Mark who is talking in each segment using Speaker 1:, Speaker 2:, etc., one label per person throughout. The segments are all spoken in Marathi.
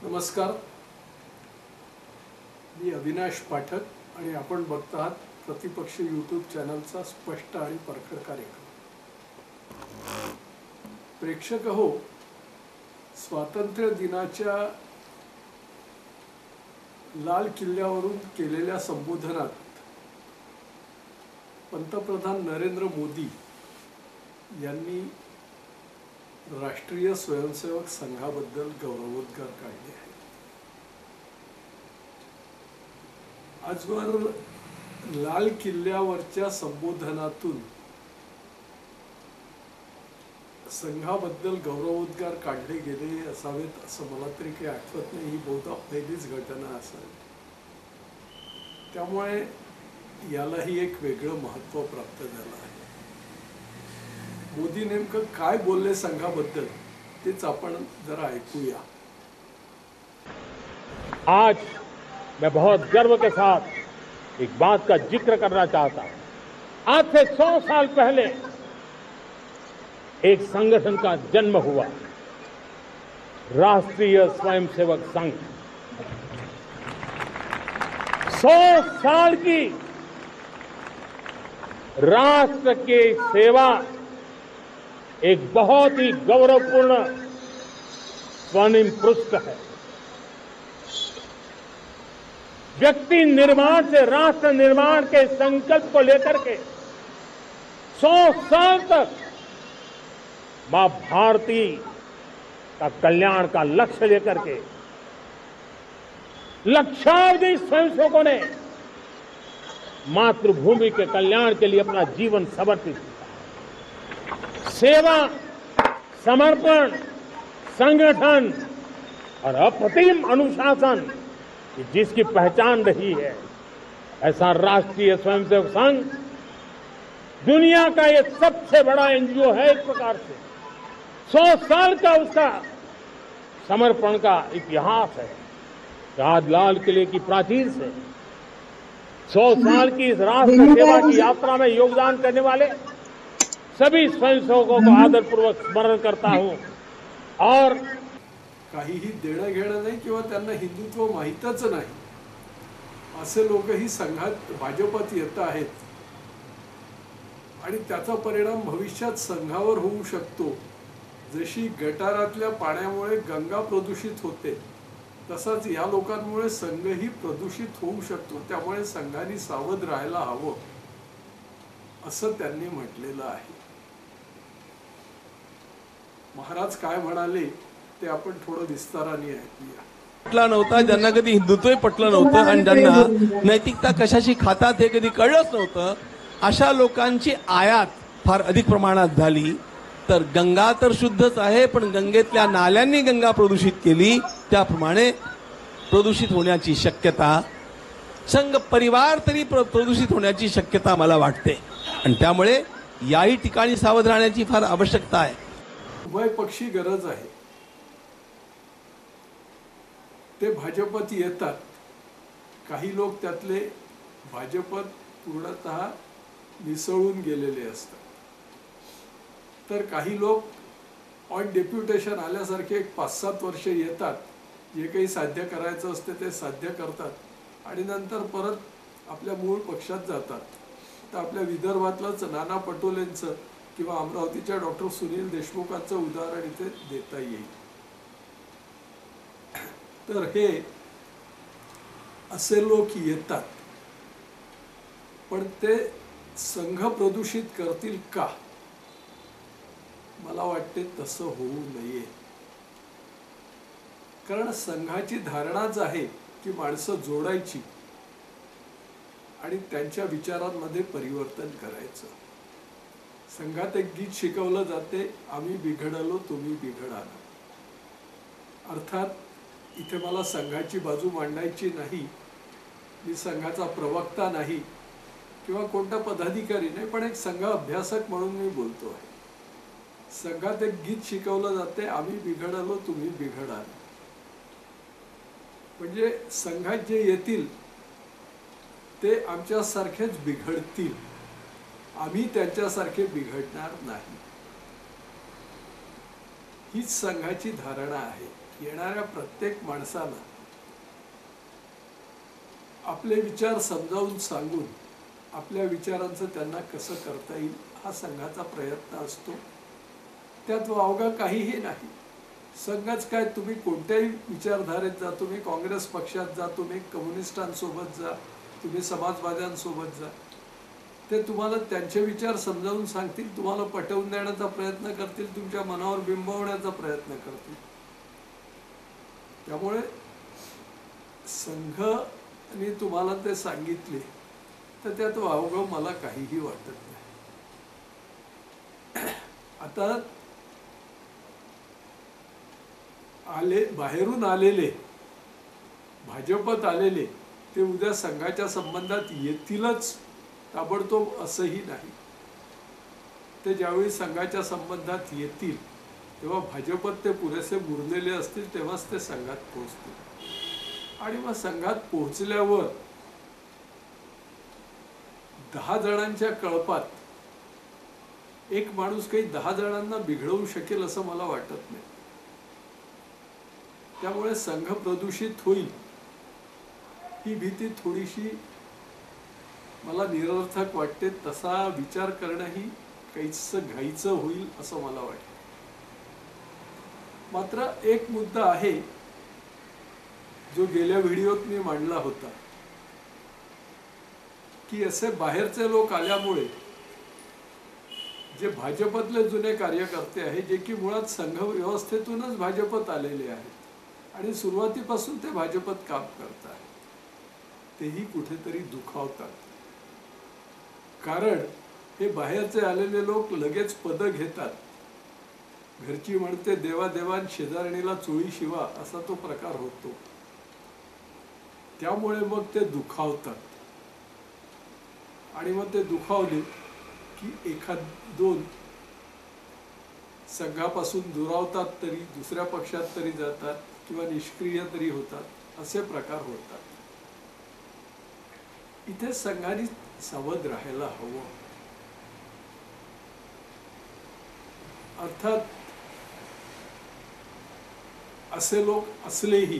Speaker 1: नमस्कार, मी अविनाश पाठक आणि आपण बघत आहात प्रतिपक्ष यूट्यूब चॅनलचा स्पष्ट आणि परखड कार्यक्रम। प्रेक्षक हो, स्वातंत्र्य दिनाच्या लाल किल्ल्यावरून केलेल्या संबोधनात पंतप्रधान नरेंद्र मोदी यांनी राष्ट्रीय स्वयंसेवक संघाबद्दल गौरवोद्गार काढले आहेत। आजवर लाल किल्ल्यावरच्या संबोधनातून संघाबद्दल गौरवोद्गार काढले गेले असावेत असं मला तरी काही आठवत नाही। ही बहुधा पहिलीच घटना असेल, त्यामुळे यालाही एक वेगळं महत्त्व प्राप्त झालं आहे। मोदी नेमकं काय बोलले संघाबद्दल तेच आपण जरा ऐकूया।
Speaker 2: आज मैं बहुत गर्व के साथ एक बात का जिक्र करना चाहता हूं। आज से 100 साल पहले एक संगठन का जन्म हुआ, राष्ट्रीय स्वयंसेवक संघ। 100 साल की राष्ट्र की सेवा एक बहुत ही गौरवपूर्ण स्वर्णिम पृष्ठ है। व्यक्ति निर्माण से राष्ट्र निर्माण के संकल्प को लेकर के 100 साल तक मां भारती का कल्याण का लक्ष्य लेकर के लक्षावधि स्वयंसेवकों ने मातृभूमि के कल्याण के लिए अपना जीवन समर्पित किया। सेवा, समर्पण, संगठन और अप्रतिम अनुशासन जिसकी पहचान रही है, ऐसा राष्ट्रीय स्वयंसेवक संघ दुनिया का ये सबसे बड़ा एनजीओ है। एक प्रकार से 100 साल का उसका समर्पण का इतिहास है। आज लाल किले की प्राचीर से 100 साल की इस राष्ट्र सेवा की यात्रा में योगदान करने वाले सभी स्वयंसेवकों को आदरपूर्वक स्मरण करता हूं। और
Speaker 1: काहीही देणं घेणं नाही किंवा त्यांना हिंदुत्व माहीतच नाही असे लोकही संघात भाजपात येत आहेत आणि त्याचा परिणाम भविष्यात संघावर होऊ शकतो। जशी गटारातल्या पाण्यामुळे गंगा प्रदूषित होते, तसाच या लोकांमुळे संघही प्रदूषित होऊ शकतो। त्यामुळे संघाने सावध राहायला हवं असं त्यांनी म्हटलेलं आहे। महाराज काय म्हणाले ते आपण थोडं विस्ताराने ऐकूया।
Speaker 3: पटला नव्हता, ज्यांना कधी हिंदुत्व पटलं नव्हतं आणि ज्यांना नैतिकता कशाशी खातात हे कधी कळलंच नव्हतं, अशा लोकांची आयात फार अधिक प्रमाणात झाली। तर गंगा तर शुद्धच आहे, पण गंगेतल्या नाल्यांनी गंगा प्रदूषित केली, त्याप्रमाणे प्रदूषित होण्याची शक्यता, संघ परिवार तरी प्रदूषित होण्याची शक्यता मला वाटते। आणि त्यामुळे याही ठिकाणी सावध राहण्याची फार आवश्यकता आहे।
Speaker 1: उभय पक्षी गरज आहे। ते भाजपात येतात, काही लोक त्यातले भाजपात पूर्णतः मिसळून गेलेले असतात, तर काही लोक ऑन डेप्युटेशन आल्यासारखे 5-7 वर्ष येतात, जे काही साध्य करायचं असते ते साध्य करतात आणि नंतर परत आपल्या मूळ पक्षात जातात। तर आपल्या विदर्भातलंच नाना पटोलेंचं किंवा अमरावतीच्या डॉक्टर सुनील देशमुखांचं उदाहरण इथे देता येईल। तर हे असे लोक येतात, पण ते संघ प्रदूषित करतील का? मला वाटते तसं होऊ नये, कारण संघाची धारणाच आहे की माणसं जोडायची आणि त्यांच्या विचारांमध्ये परिवर्तन करायचं। संघात एक गीत शिकवलं जाते, आम्ही बिघडलो तुम्ही बिघडाल। अर्थात इथे मला संघाची बाजू मांडायची नाही, मी संघाचा प्रवक्ता नाही किंवा कोणता पदाधिकारी नाही, पण एक संघ अभ्यासक म्हणून मी बोलतो आहे। संघात एक गीत शिकवलं जाते, आम्ही बिघडलो तुम्ही बिघडाल। म्हणजे संघात जे येतील ते आमच्यासारखेच बिघडतील, आम्ही त्यांच्यासारखे बिघडणार नाही। हीच संघाची धारणा आहे। येणाऱ्या प्रत्येक माणसाला आपले विचार समजावून सांगून आपल्या विचारांचं त्यांना कसं करता येईल हा संघाचा प्रयत्न असतो. त्यात वावगा काहीही नाही. संघच काय, तुम्ही कोणत्याही विचारधारेत जा, तुम्ही काँग्रेस पक्षात जा, तुम्ही कम्युनिस्टांसोबत जा, तुम्ही समाजवाद्यांसोबत जा, ते तुम्हाला त्यांचे विचार समजावून सांगतील, तुम्हाला पटवून देण्याचा प्रयत्न करतील, तुमच्या मनावर बिंबवण्याचा प्रयत्न करतील. त्यामुळे संघाने तुम्हाला ते सांगितले तर त्यात वावगं मला काहीही वाटत नाही. आता बाहेरून आलेले, भाजपत आलेले ते उद्या संघाच्या संबंधात येतीलच ताबडतोब असंही नाही. ते ज्यावेळी संघाच्या संबंधात येतील तेव्हा भाजपत ते पुरेसे मुरलेले असतील, तेव्हाच ते संघात पोहोचतील. आणि मग संघात पोहोचल्यावर 10 जणांच्या कळपात एक माणूस काही 10 जणांना बिघडवू शकेल असं मला वाटत नाही. त्यामुळे संघ प्रदूषित होईल ही भीती थोडीशी मला निरर्थक वाटते. तसा विचार करणंही काहीच घाईचं होईल असं मला वाटतं. मात्र एक मुद्दा आहे जो गेल्या व्हिडिओत मी मांडला होता की असे बाहेरचे लोक आल्यामुळे जे भाजपतले जुने कार्यकर्ते आहेत, जे की मुळात संघ व्यवस्थेतूनच भाजपत आलेले आहेत आणि सुरुवातीपासून ते भाजपत काम करतात, तेही कुठेतरी दुखावतात. कारण हे बाहेरचे आलेले लोक लगेच पदं घेतात. घरची म्हणते देवादेवान शेजारणीला चोळी शिवा असा तो प्रकार होतो. त्यामुळे मग ते दुखावतात आणि मग ते दुखावले की एखाद दोन संघापासून दुरावतात, तरी दुसऱ्या पक्षात तरी जातात किंवा निष्क्रिय तरी होतात, असे प्रकार होतात. इथे संघाने सावध राहायला हवं. अर्थात असे लोक असलेही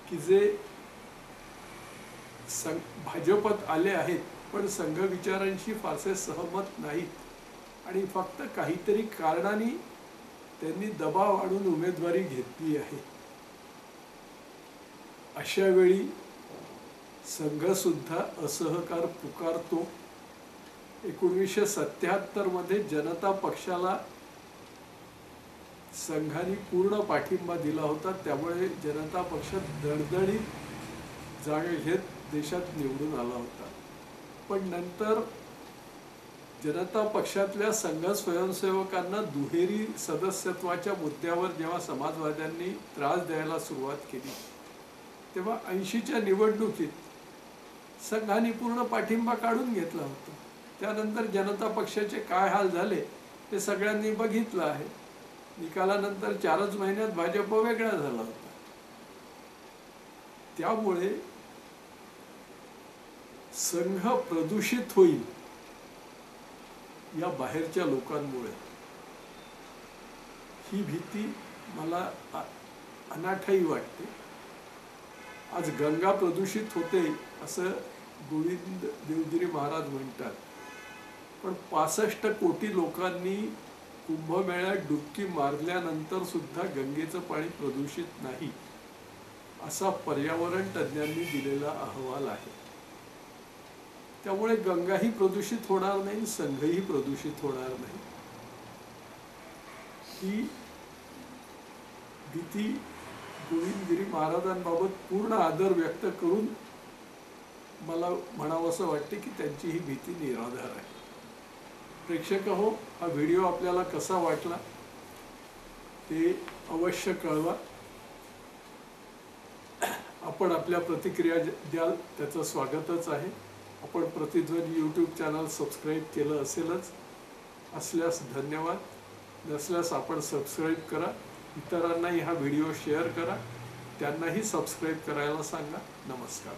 Speaker 1: की जे भाजपत आले आहेत पण संघ विचारांशी फारसे सहमत नाहीत आणि फक्त काहीतरी कारणाने त्यांनी दबाव आणून उमेदवारी घेतली आहे, अशा वेळी संघ सुद्धा असहकार पुकारतो. 1977 मध्ये जनता पक्षाला संघाने पूर्ण पाठिंबा दिला होता. त्यामुळे जनता पक्ष दणदणीत जागा घेत देशात निवडून आला होता. पण नंतर जनता पक्षातल्या संघ स्वयंसेवकांना दुहेरी सदस्यत्वाच्या मुद्द्यावर जेव्हा समाजवाद्यांनी त्रास द्यायला सुरुवात केली तेव्हा 80च्या निवडणुकीत संघाने पूर्ण पाठिंबा काढून घेतला होता. त्यानंतर जनता पक्षाचे काय हाल झाले ते सगळ्यांनी बघितलं आहे. निकालानंतर 4च महिन्यात भाजप वेगळा झाला होता. त्यामुळे संघ प्रदूषित होईल या बाहेरच्या लोकांमुळे, ही भीती मला अनाठाई वाटते. आज गंगा प्रदूषित होते असं गोविंद देवगिरी महाराज म्हणतात, पण 65 कोटी लोकांनी कुंभमेळ्यात डुबकी मारल्यानंतर सुद्धा गंगेचं पाणी प्रदूषित नाही असा पर्यावरण तज्ञांनी दिलेला अहवाल आहे. त्यामुळे गंगाही प्रदूषित होणार नाही, संघही प्रदूषित होणार नाही. ही भीती गोविंदगिरी महाराजांबाबत पूर्ण आदर व्यक्त करून मला म्हणावंसं वाटते की त्यांची ही भीती निराधार आहे. प्रेक्षक हो, हा व्हिडिओ आपल्याला कसा वाटला ते अवश्य कळवा. आपण आपल्या प्रतिक्रिया द्याल त्याचं स्वागतच आहे. आपण प्रतिध्वनी यूट्यूब चॅनल सबस्क्राईब केलं असेलच, असल्यास धन्यवाद. नसल्यास आपण सबस्क्राईब करा. इतरांनाही हा व्हिडिओ शेअर करा, त्यांनाही सबस्क्राईब करायला सांगा. नमस्कार.